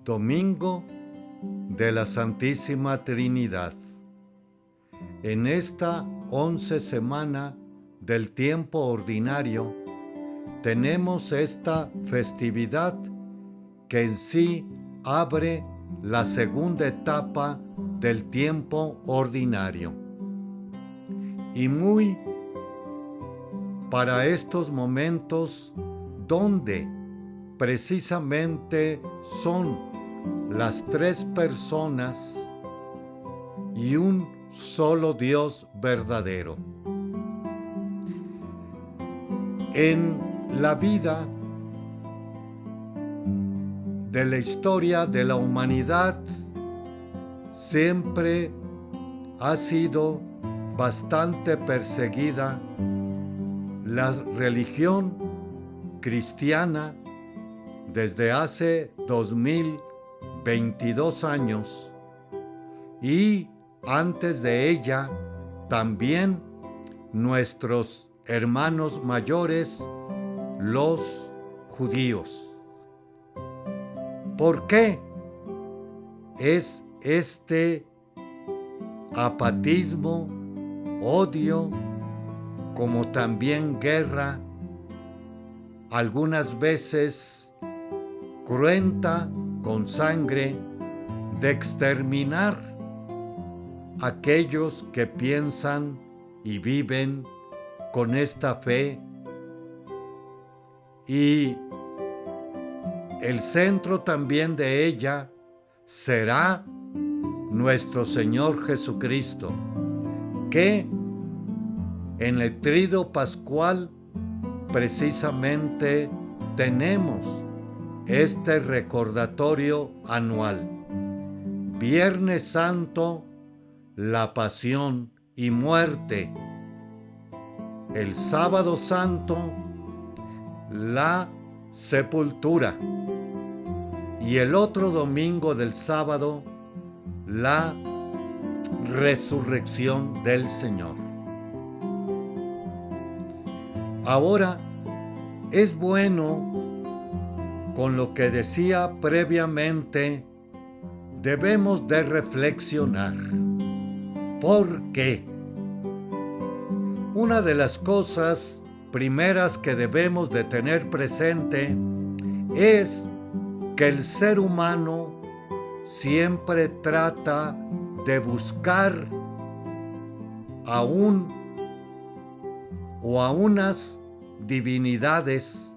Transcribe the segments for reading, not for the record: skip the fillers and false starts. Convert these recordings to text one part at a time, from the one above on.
Domingo de la Santísima Trinidad. En esta 11 semana del tiempo ordinario, tenemos esta festividad que en sí abre la segunda etapa del tiempo ordinario. Y muy para estos momentos donde precisamente son las tres personas y un solo Dios verdadero. En la vida de la historia de la humanidad siempre ha sido bastante perseguida la religión cristiana desde hace 2022 años y antes de ella también nuestros hermanos mayores, los judíos. ¿Por qué es este apatismo, odio, como también guerra, algunas veces cruenta con sangre, de exterminar a aquellos que piensan y viven con esta fe? Y el centro también de ella será nuestro Señor Jesucristo, que en el Tríodo Pascual precisamente tenemos este recordatorio anual. Viernes Santo, la pasión y muerte. El Sábado Santo, la sepultura. Y el otro domingo del sábado, la resurrección del Señor. Ahora, es bueno, con lo que decía previamente, debemos de reflexionar. ¿Por qué? Una de las cosas primeras que debemos de tener presente es que el ser humano siempre trata de buscar a un o a unas divinidades,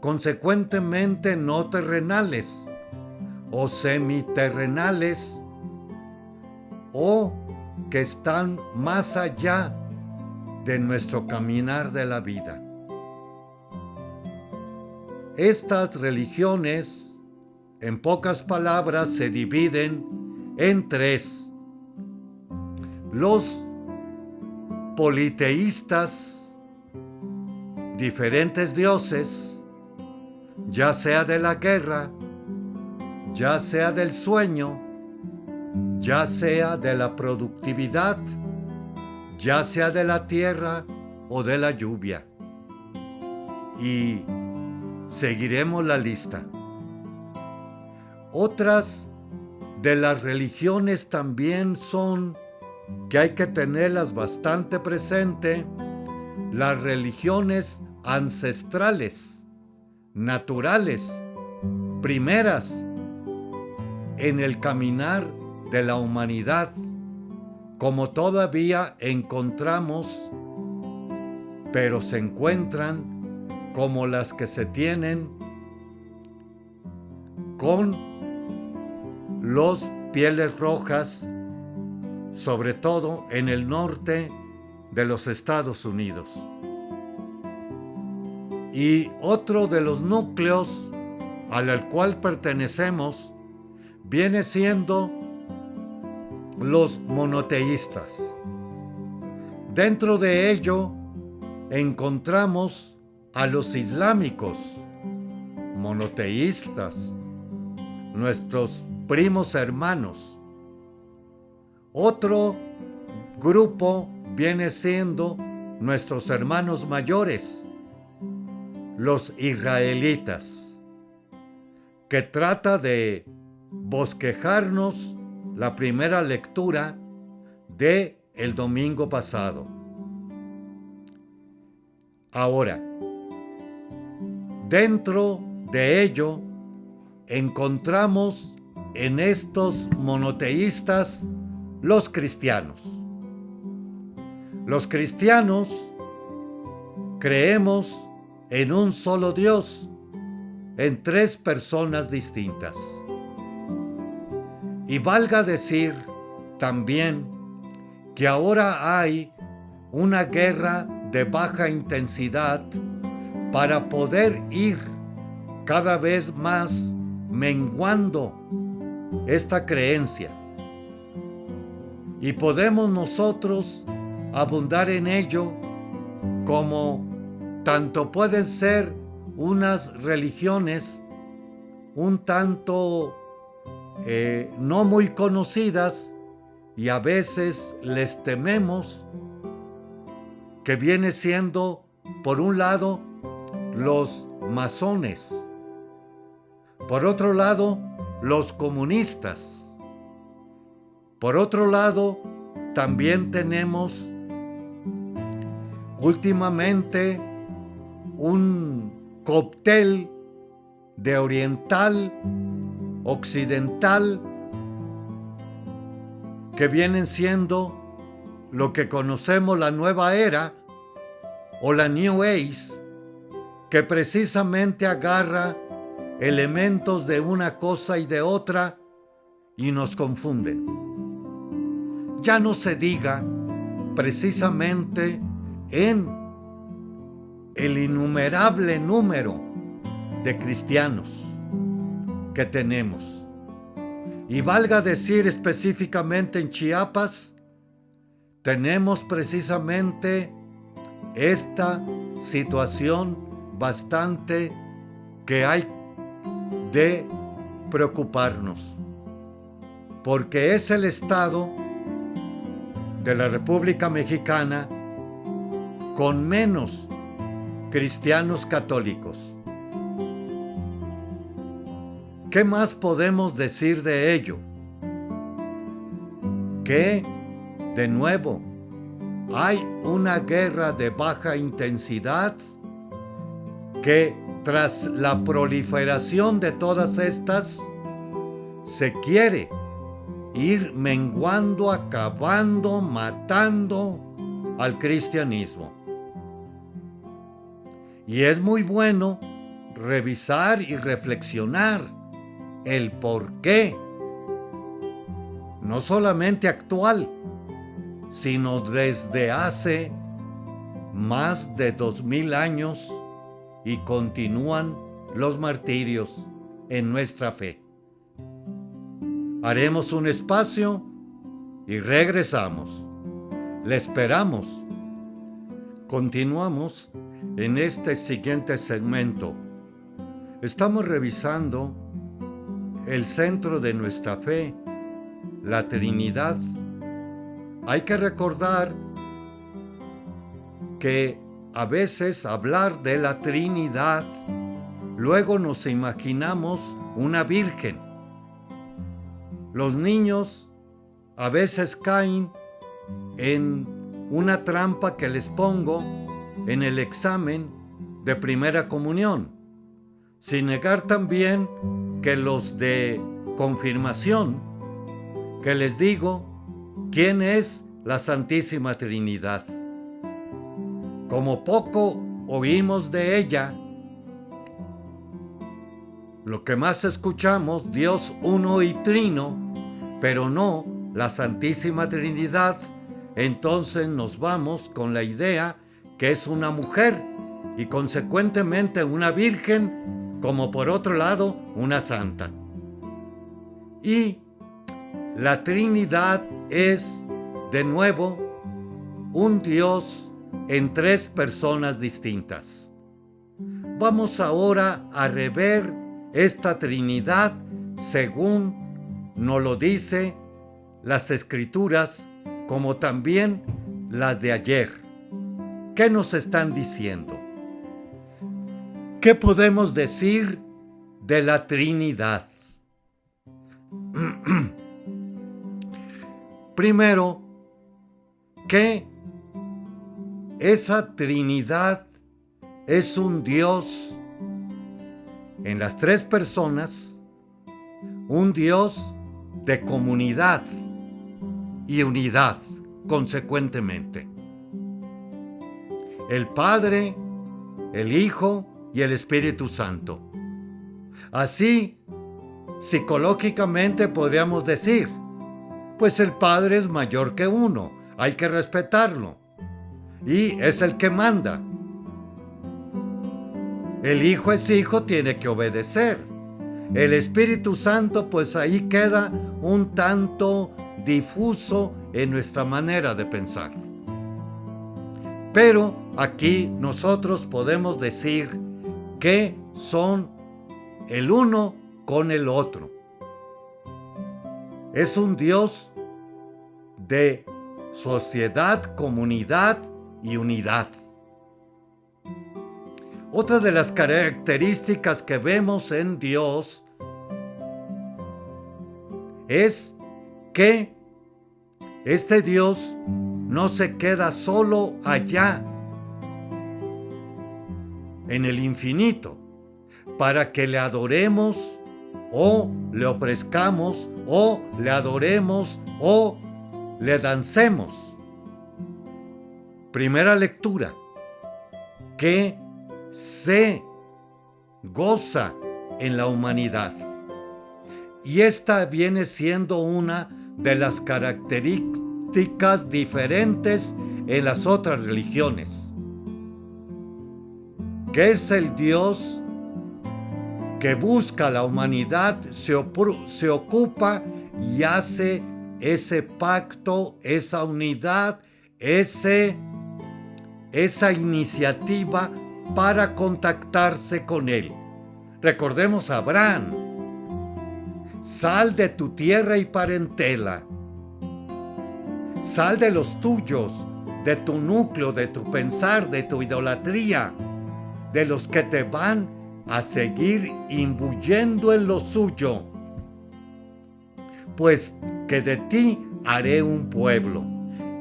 consecuentemente no terrenales o semiterrenales, o que están más allá de nuestro caminar de la vida. Estas religiones, en pocas palabras, se dividen en tres: los politeístas, diferentes dioses, ya sea de la guerra, ya sea del sueño, ya sea de la productividad, ya sea de la tierra o de la lluvia. Y seguiremos la lista. Otras de las religiones también son, que hay que tenerlas bastante presente, las religiones ancestrales, naturales, primeras en el caminar de la humanidad, como todavía encontramos, pero se encuentran como las que se tienen con los pieles rojas, sobre todo en el norte de los Estados Unidos. Y otro de los núcleos al cual pertenecemos viene siendo los monoteístas. Dentro de ello encontramos a los islámicos, monoteístas, nuestros primos hermanos. Otro grupo viene siendo nuestros hermanos mayores, los israelitas, que trata de bosquejarnos la primera lectura de el domingo pasado. Ahora, dentro de ello encontramos en estos monoteístas los cristianos. Los cristianos creemos en un solo Dios, en tres personas distintas. Y valga decir también que ahora hay una guerra de baja intensidad para poder ir cada vez más menguando esta creencia. Y podemos nosotros abundar en ello como tanto pueden ser unas religiones un tanto no muy conocidas y a veces les tememos, que viene siendo, por un lado, los masones, por otro lado, los comunistas, por otro lado, también tenemos últimamente un cóctel de oriental, occidental, que vienen siendo lo que conocemos la nueva era o la New Age, que precisamente agarra elementos de una cosa y de otra y nos confunden. Ya no se diga precisamente en el innumerable número de cristianos que tenemos. Y valga decir específicamente en Chiapas, tenemos precisamente esta situación bastante que hay de preocuparnos, porque es el estado de la República Mexicana con menos cristianos católicos. ¿Qué más podemos decir de ello? Que, de nuevo, hay una guerra de baja intensidad que, tras la proliferación de todas estas, se quiere ir menguando, acabando, matando al cristianismo. Y es muy bueno revisar y reflexionar el por qué, no solamente actual, sino desde hace más de 2000 años, y continúan los martirios en nuestra fe. Haremos un espacio y regresamos. Le esperamos. Continuamos en este siguiente segmento. Estamos revisando el centro de nuestra fe, la Trinidad. Hay que recordar que a veces hablar de la Trinidad, luego nos imaginamos una virgen. Los niños a veces caen en una trampa que les pongo en el examen de primera comunión, sin negar también que los de confirmación, que les digo quién es la Santísima Trinidad. Como poco oímos de ella, lo que más escuchamos, Dios uno y trino, pero no la Santísima Trinidad, entonces nos vamos con la idea que es una mujer y consecuentemente una virgen, como por otro lado una santa. Y la Trinidad es, de nuevo, un Dios en tres personas distintas. Vamos ahora a rever esta Trinidad según nos lo dice las Escrituras, como también las de ayer. ¿Qué nos están diciendo? ¿Qué podemos decir de la Trinidad? Primero, que esa Trinidad es un Dios en las tres personas, un Dios de comunidad y unidad, consecuentemente. El Padre, el Hijo y el Espíritu Santo. Así, psicológicamente podríamos decir, pues el Padre es mayor que uno, hay que respetarlo, y es el que manda. El Hijo es hijo, tiene que obedecer. El Espíritu Santo, pues ahí queda un tanto difuso en nuestra manera de pensar. Pero aquí nosotros podemos decir que son el uno con el otro. Es un Dios de sociedad, comunidad y unidad. Otra de las características que vemos en Dios es que este Dios no se queda solo allá en el infinito para que le adoremos o le ofrezcamos o le adoremos o le dancemos. Primera lectura, que se goza en la humanidad. Y esta viene siendo una de las características diferentes en las otras religiones, que es el Dios que busca a la humanidad, se ocupa y hace ese pacto, esa unidad, esa iniciativa para contactarse con Él. Recordemos a Abraham. Sal de tu tierra y parentela. Sal de los tuyos, de tu núcleo, de tu pensar, de tu idolatría, de los que te van a seguir imbuyendo en lo suyo. Pues que de ti haré un pueblo.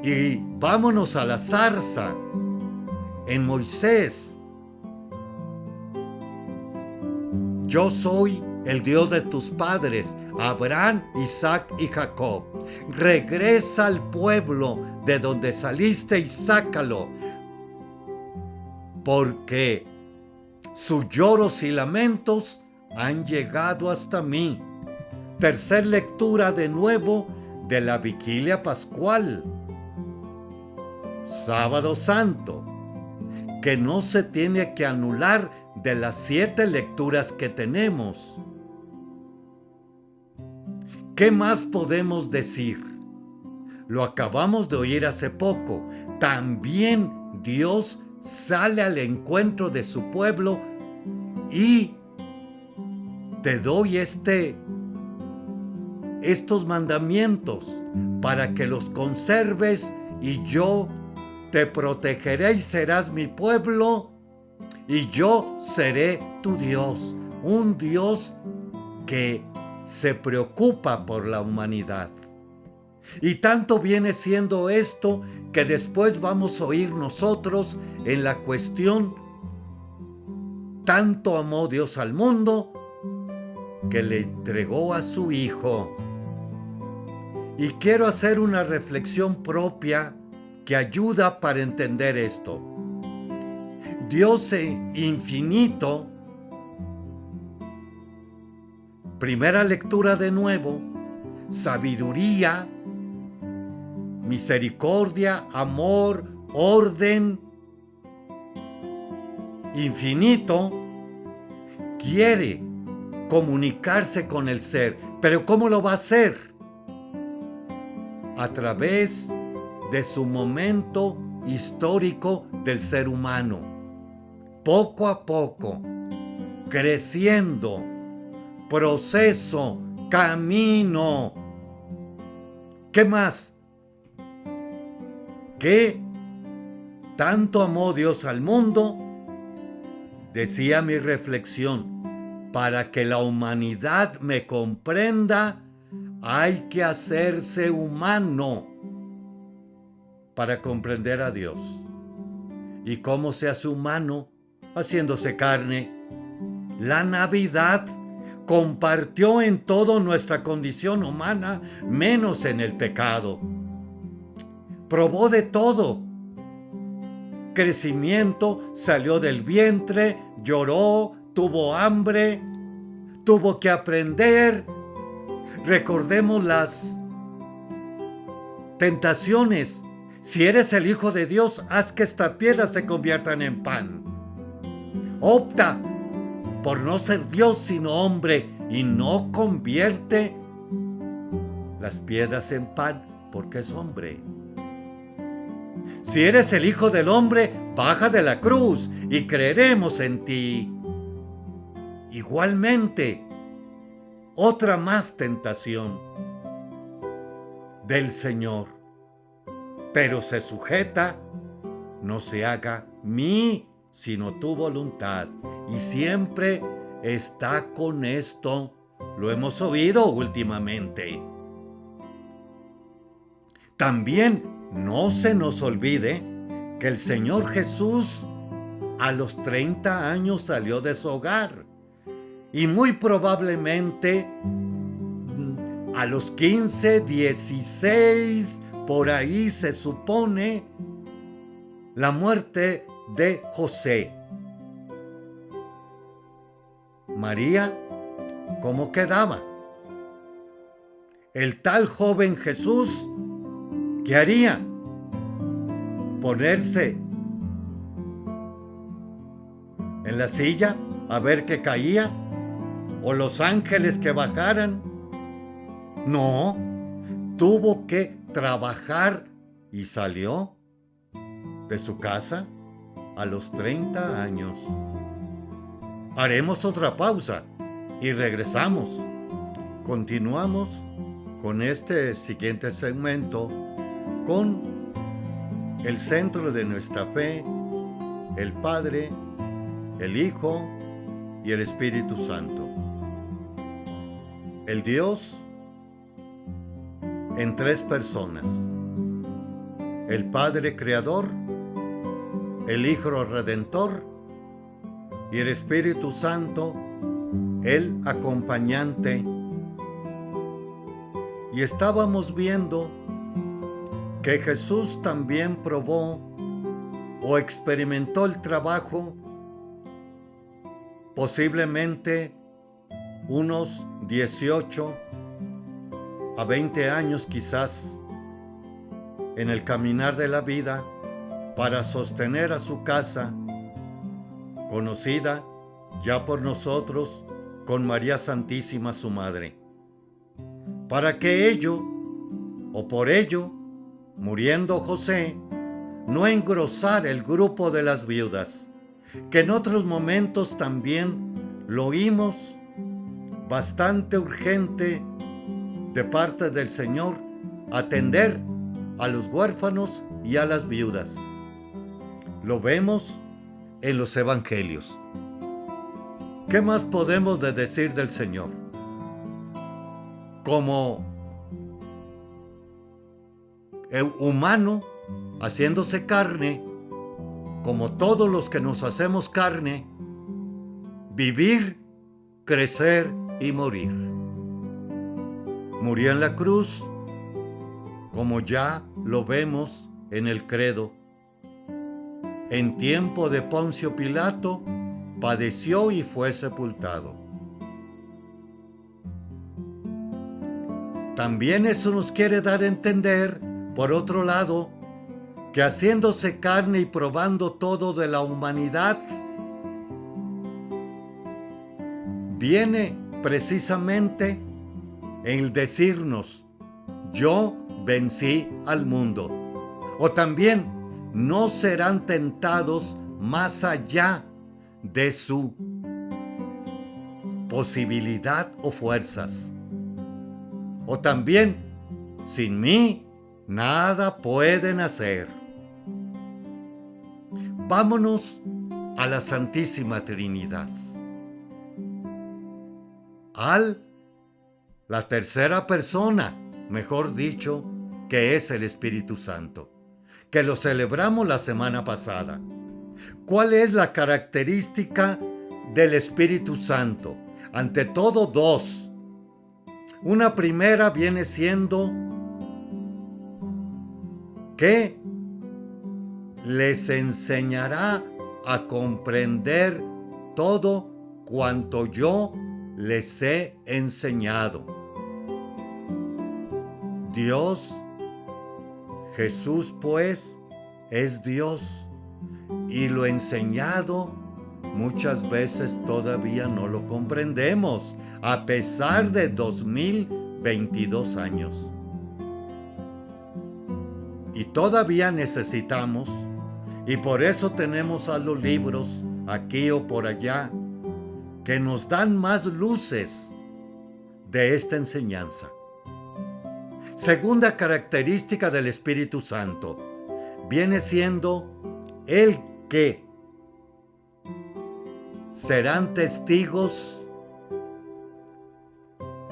Y vámonos a la zarza. En Moisés, yo soy el Dios de tus padres, Abraham, Isaac y Jacob. Regresa al pueblo de donde saliste y sácalo, porque sus lloros y lamentos han llegado hasta mí. Tercer lectura de nuevo de la vigilia pascual. Sábado Santo, que no se tiene que anular de las 7 lecturas que tenemos. ¿Qué más podemos decir? Lo acabamos de oír hace poco. También Dios sale al encuentro de su pueblo y te doy estos mandamientos para que los conserves, y yo te protegeré y serás mi pueblo, y yo seré tu Dios, un Dios que se preocupa por la humanidad. Y tanto viene siendo esto que después vamos a oír nosotros en la cuestión: tanto amó Dios al mundo que le entregó a su Hijo. Y quiero hacer una reflexión propia que ayuda para entender esto. Dios infinito, primera lectura de nuevo, sabiduría, misericordia, amor, orden, infinito, quiere comunicarse con el ser. ¿Pero cómo lo va a hacer? A través de su momento histórico del ser humano. Poco a poco, creciendo, proceso, camino. ¿Qué más? Que tanto amó Dios al mundo, decía mi reflexión, para que la humanidad me comprenda hay que hacerse humano para comprender a Dios. ¿Y cómo se hace humano? Haciéndose carne. La Navidad compartió en toda nuestra condición humana, menos en el pecado. Probó de todo. Crecimiento, salió del vientre, lloró, tuvo hambre, tuvo que aprender. Recordemos las tentaciones. Si eres el Hijo de Dios, haz que estas piedras se conviertan en pan. Opta por no ser Dios sino hombre y no convierte las piedras en pan porque es hombre. Si eres el Hijo del Hombre, baja de la cruz y creeremos en ti. Igualmente, otra más tentación del Señor, pero se sujeta, no se haga mi, sino tu voluntad. Y siempre está con esto, lo hemos oído últimamente. También no se nos olvide que el Señor Jesús a los 30 años salió de su hogar y muy probablemente a los 15, 16, por ahí se supone la muerte de José. María, ¿cómo quedaba? El tal joven Jesús, ¿qué haría? ¿Ponerse en la silla a ver qué caía? ¿O los ángeles que bajaran? No, tuvo que trabajar y salió de su casa a los 30 años. Haremos otra pausa y regresamos. Continuamos con este siguiente segmento con el centro de nuestra fe, el Padre, el Hijo y el Espíritu Santo. El Dios en tres personas: el Padre Creador, el Hijo Redentor y el Espíritu Santo, el acompañante. Y estábamos viendo que Jesús también probó o experimentó el trabajo posiblemente unos 18 a 20 años quizás en el caminar de la vida para sostener a su casa, conocida ya por nosotros con María Santísima su madre, para que ello, o por ello, muriendo José, no engrosara el grupo de las viudas, que en otros momentos también lo oímos bastante urgente de parte del Señor, atender a los huérfanos y a las viudas. Lo vemos en los evangelios. ¿Qué más podemos decir del Señor? Como humano, haciéndose carne, como todos los que nos hacemos carne, vivir, crecer y morir. Murió en la cruz, como ya lo vemos en el credo. En tiempo de Poncio Pilato, padeció y fue sepultado. También eso nos quiere dar a entender, por otro lado, que haciéndose carne y probando todo de la humanidad, viene precisamente el decirnos: yo vencí al mundo. O también no serán tentados más allá de su posibilidad o fuerzas. O también, sin mí, nada pueden hacer. Vámonos a la Santísima Trinidad, al la tercera persona, mejor dicho, que es el Espíritu Santo, que lo celebramos la semana pasada. ¿Cuál es la característica del Espíritu Santo? Ante todo, dos. Una primera viene siendo que les enseñará a comprender todo cuanto yo les he enseñado. Dios, Jesús pues, es Dios, y lo enseñado muchas veces todavía no lo comprendemos, a pesar de 2022 años. Y todavía necesitamos, y por eso tenemos a los libros aquí o por allá, que nos dan más luces de esta enseñanza. Segunda característica del Espíritu Santo viene siendo el que serán testigos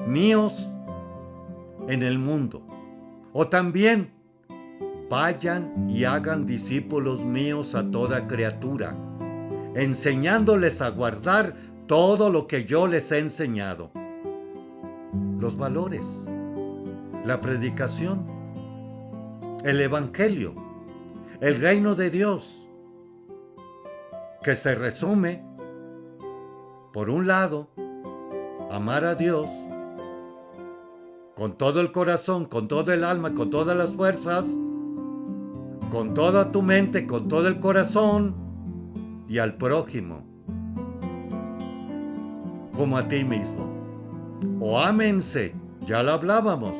míos en el mundo. O también vayan y hagan discípulos míos a toda criatura, enseñándoles a guardar todo lo que yo les he enseñado. Los valores, la predicación, el evangelio, el reino de Dios, que se resume, por un lado, amar a Dios con todo el corazón, con todo el alma, con todas las fuerzas, con toda tu mente, con todo el corazón, y al prójimo como a ti mismo. O ámense, ya lo hablábamos,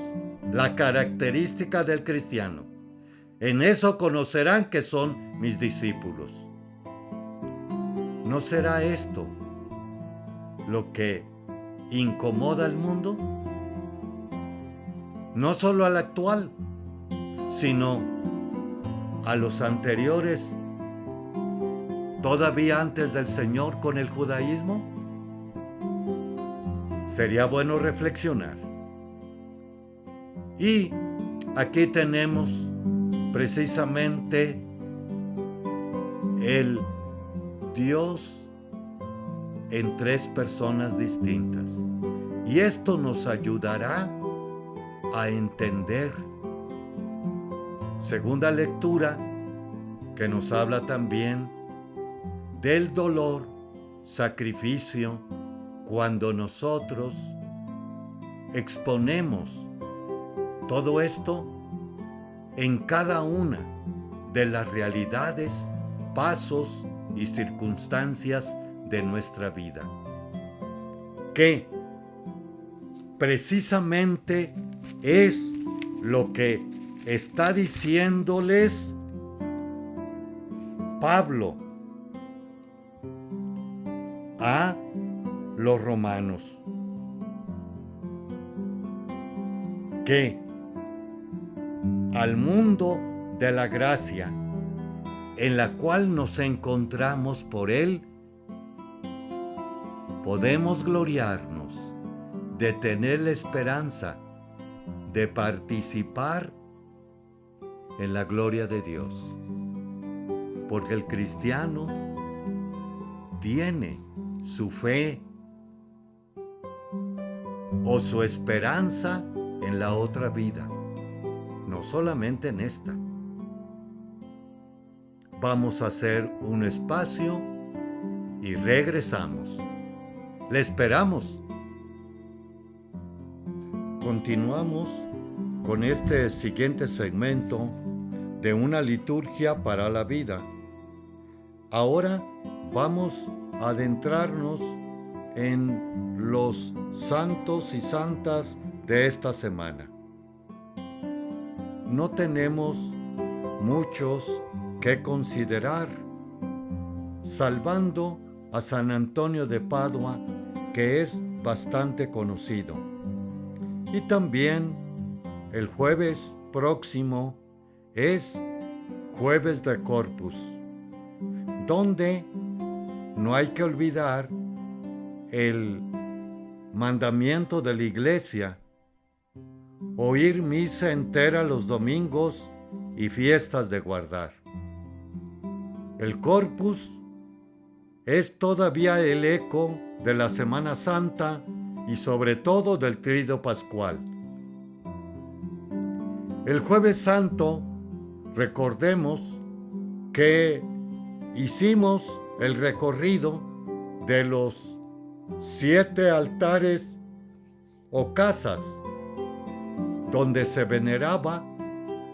la característica del cristiano. En eso conocerán que son mis discípulos. ¿No será esto lo que incomoda al mundo? No solo al actual, sino a los anteriores, todavía antes del Señor con el judaísmo. Sería bueno reflexionar. Y aquí tenemos precisamente el Dios en tres personas distintas. Y esto nos ayudará a entender. Segunda lectura, que nos habla también del dolor, sacrificio, cuando nosotros exponemos todo esto en cada una de las realidades, pasos y circunstancias de nuestra vida, que precisamente es lo que está diciéndoles Pablo a los romanos, que al mundo de la gracia en la cual nos encontramos por Él, podemos gloriarnos de tener la esperanza de participar en la gloria de Dios, porque el cristiano tiene su fe o su esperanza en la otra vida, no solamente en esta. Vamos a hacer un espacio y regresamos. Le esperamos. Continuamos con este siguiente segmento de una liturgia para la vida. Ahora vamos a adentrarnos en los santos y santas de esta semana. No tenemos muchos que considerar, salvando a San Antonio de Padua, que es bastante conocido. Y también el jueves próximo es Jueves de Corpus, donde no hay que olvidar el mandamiento de la Iglesia oír misa entera los domingos y fiestas de guardar. El Corpus es todavía el eco de la Semana Santa y sobre todo del Tríduo Pascual. El Jueves Santo, recordemos que hicimos el recorrido de los 7 altares o casas donde se veneraba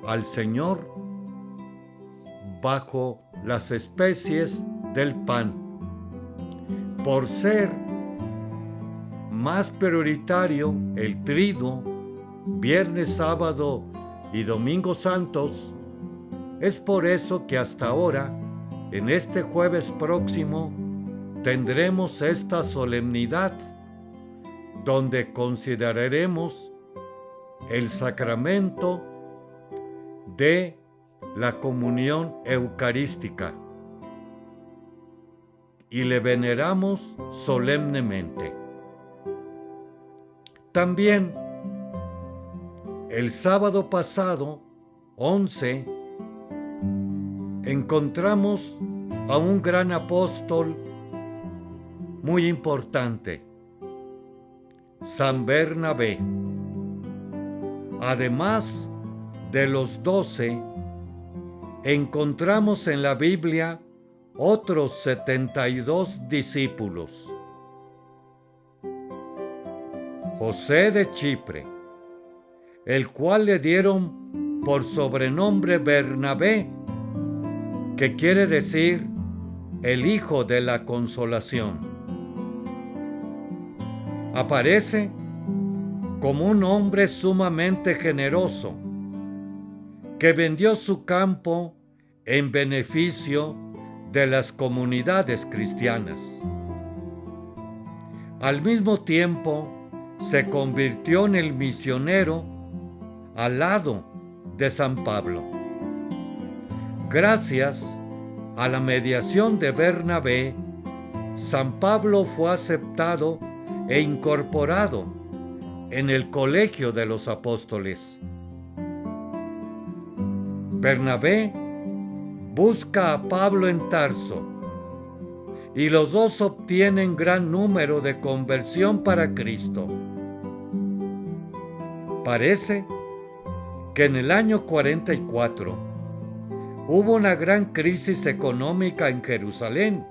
al Señor bajo las especies del pan. Por ser más prioritario el triduo, viernes, sábado y domingo santos, es por eso que hasta ahora, en este jueves próximo, tendremos esta solemnidad donde consideraremos el sacramento de la comunión eucarística y le veneramos solemnemente. También el sábado pasado, 11, encontramos a un gran apóstol muy importante, San Bernabé. Además de los 12, encontramos en la Biblia otros 72 discípulos. José de Chipre, el cual le dieron por sobrenombre Bernabé, que quiere decir el hijo de la consolación. Aparece como un hombre sumamente generoso, que vendió su campo en beneficio de las comunidades cristianas. Al mismo tiempo, se convirtió en el misionero al lado de San Pablo. Gracias a la mediación de Bernabé, San Pablo fue aceptado e incorporado en el colegio de los apóstoles. Bernabé busca a Pablo en Tarso y los dos obtienen gran número de conversión para Cristo. Parece que en el año 44 hubo una gran crisis económica en Jerusalén.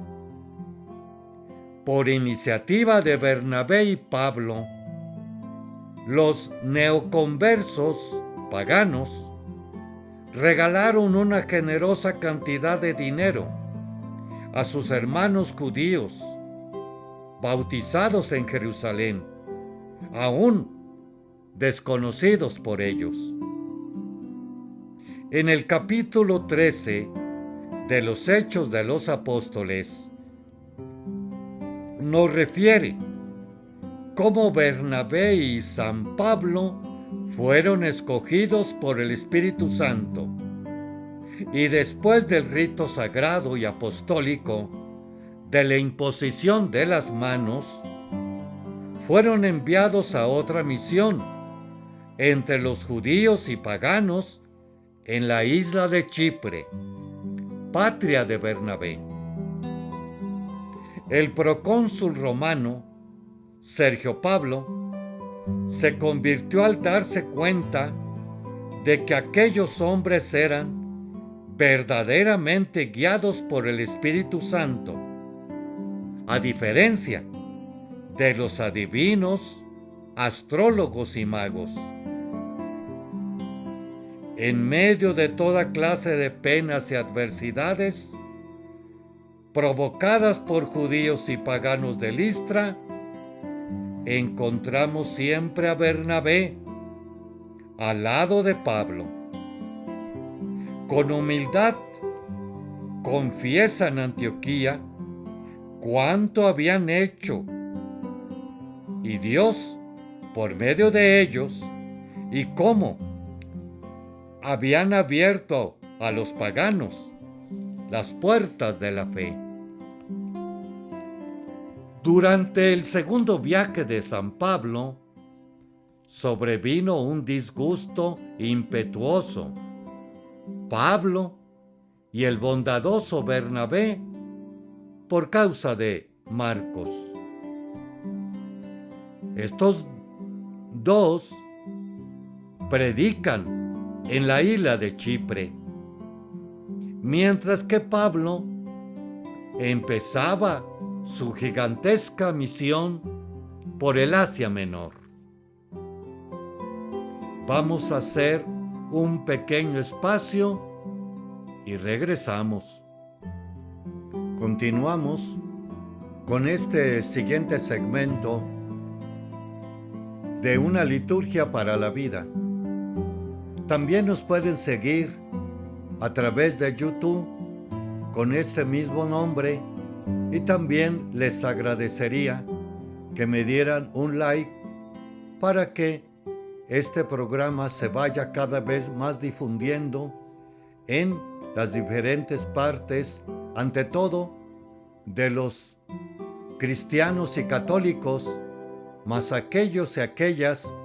Por iniciativa de Bernabé y Pablo, los neoconversos paganos regalaron una generosa cantidad de dinero a sus hermanos judíos bautizados en Jerusalén, aún desconocidos por ellos. En el capítulo 13 de los Hechos de los Apóstoles nos refiere cómo Bernabé y San Pablo fueron escogidos por el Espíritu Santo y después del rito sagrado y apostólico de la imposición de las manos, fueron enviados a otra misión entre los judíos y paganos en la isla de Chipre, patria de Bernabé. El procónsul romano, Sergio Pablo, se convirtió al darse cuenta de que aquellos hombres eran verdaderamente guiados por el Espíritu Santo, a diferencia de los adivinos, astrólogos y magos. En medio de toda clase de penas y adversidades provocadas por judíos y paganos de Listra, encontramos siempre a Bernabé al lado de Pablo. Con humildad confiesa en Antioquía cuánto habían hecho y Dios por medio de ellos y cómo habían abierto a los paganos las puertas de la fe. Durante el segundo viaje de San Pablo, sobrevino un disgusto impetuoso. Pablo y el bondadoso Bernabé por causa de Marcos. Estos dos predican en la isla de Chipre, mientras que Pablo empezaba su gigantesca misión por el Asia Menor. Vamos a hacer un pequeño espacio y regresamos. Continuamos con este siguiente segmento de una liturgia para la vida. También nos pueden seguir a través de YouTube con este mismo nombre y también les agradecería que me dieran un like para que este programa se vaya cada vez más difundiendo en las diferentes partes, ante todo de los cristianos y católicos, más aquellos y aquellas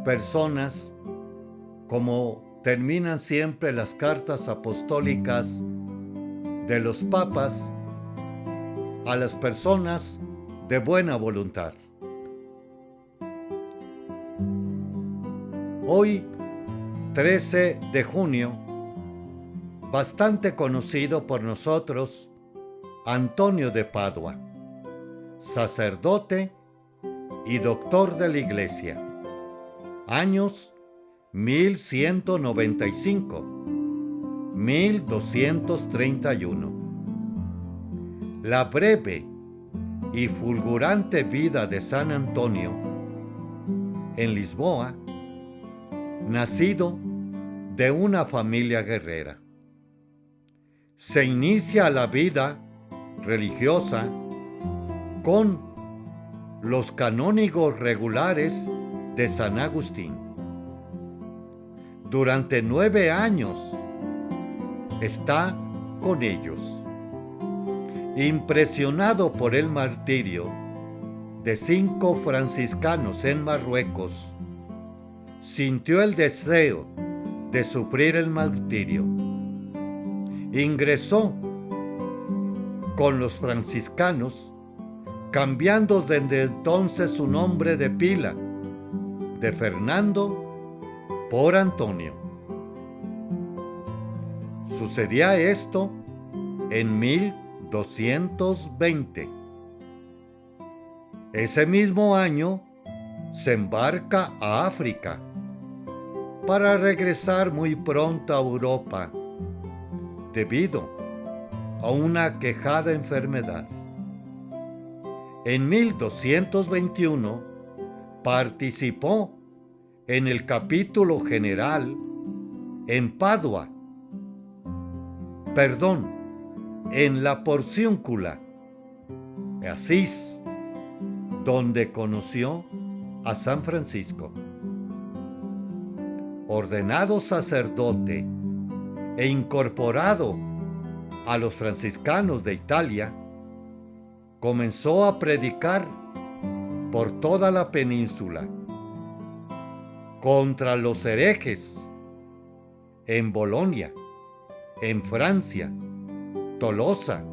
personas, como terminan siempre las cartas apostólicas de los papas, a las personas de buena voluntad. Hoy, 13 de junio, bastante conocido por nosotros, Antonio de Padua, sacerdote y doctor de la Iglesia. Años 1195, 1231. La breve y fulgurante vida de San Antonio en Lisboa, nacido de una familia guerrera. Se inicia la vida religiosa con los canónigos regulares de San Agustín. Durante 9 años está con ellos. Impresionado por el martirio de 5 franciscanos en Marruecos, sintió el deseo de sufrir el martirio. Ingresó con los franciscanos, cambiando desde entonces su nombre de pila, de Fernando por Antonio. Sucedía esto en 1220. Ese mismo año se embarca a África para regresar muy pronto a Europa debido a una quejada enfermedad. En 1221 participó en el capítulo general en en la Porciúncula, Asís, donde conoció a San Francisco. Ordenado sacerdote e incorporado a los franciscanos de Italia, comenzó a predicar por toda la península contra los herejes en Bolonia, en Francia, Tolosa.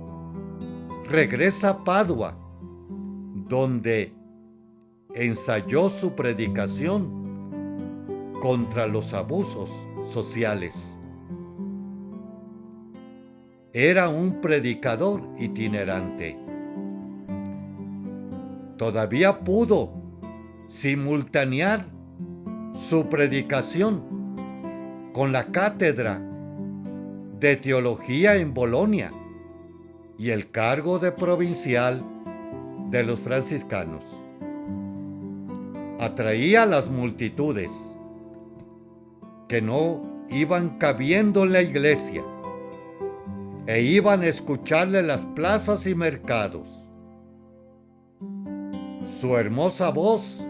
Regresa a Padua, donde ensayó su predicación contra los abusos sociales. Era un predicador itinerante. Todavía pudo simultanear su predicación con la cátedra de teología en Bolonia y el cargo de provincial de los franciscanos. Atraía a las multitudes que no iban cabiendo en la iglesia e iban a escucharle en las plazas y mercados. Su hermosa voz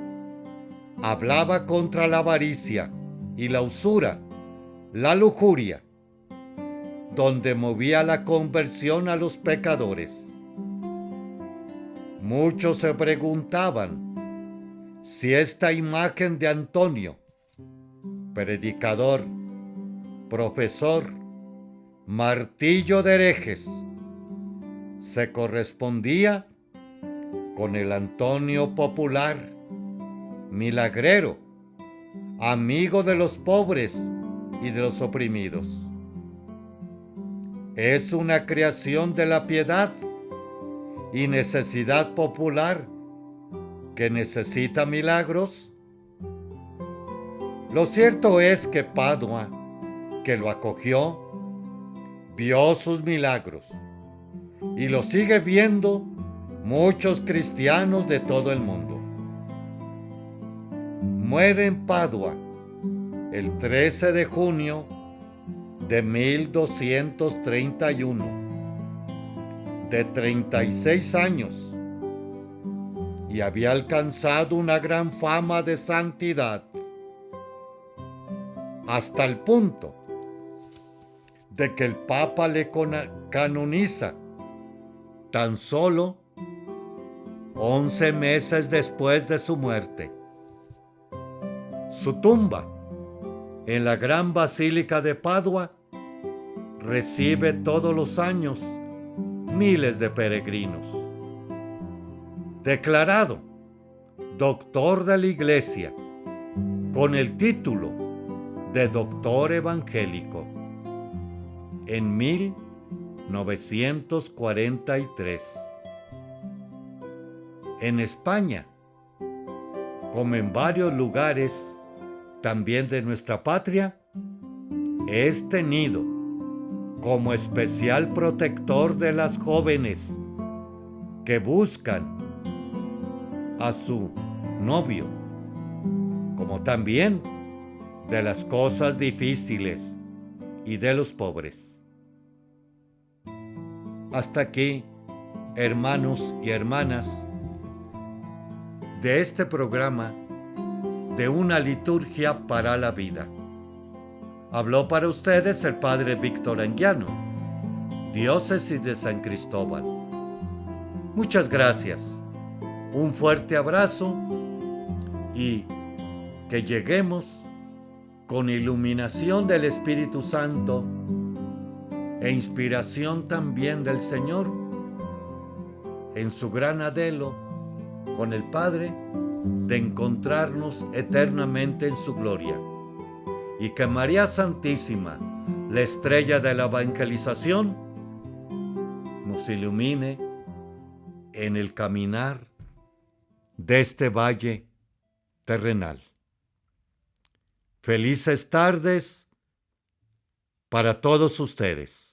hablaba contra la avaricia y la usura, la lujuria, donde movía la conversión a los pecadores. Muchos se preguntaban si esta imagen de Antonio, predicador, profesor, martillo de herejes, se correspondía con el Antonio popular, milagrero, amigo de los pobres y de los oprimidos. Es una creación de la piedad y necesidad popular que necesita milagros. Lo cierto es que Padua, que lo acogió, vio sus milagros y lo sigue viendo muchos cristianos de todo el mundo. Muere en Padua el 13 de junio de 1231, de 36 años, y había alcanzado una gran fama de santidad, hasta el punto de que el Papa le canoniza tan solo 11 meses después de su muerte. Su tumba, en la Gran Basílica de Padua, recibe todos los años miles de peregrinos. Declarado doctor de la Iglesia, con el título de doctor evangélico, en 1943. En España, como en varios lugares también de nuestra patria, es tenido como especial protector de las jóvenes que buscan a su novio, como también de las cosas difíciles y de los pobres. Hasta aquí, hermanos y hermanas, de este programa de una liturgia para la vida. Habló para ustedes el Padre Víctor Anguiano, Diócesis de San Cristóbal. Muchas gracias, un fuerte abrazo y que lleguemos con iluminación del Espíritu Santo e inspiración también del Señor en su gran anhelo con el Padre de encontrarnos eternamente en su gloria, y que María Santísima, la estrella de la evangelización, nos ilumine en el caminar de este valle terrenal. Felices tardes para todos ustedes.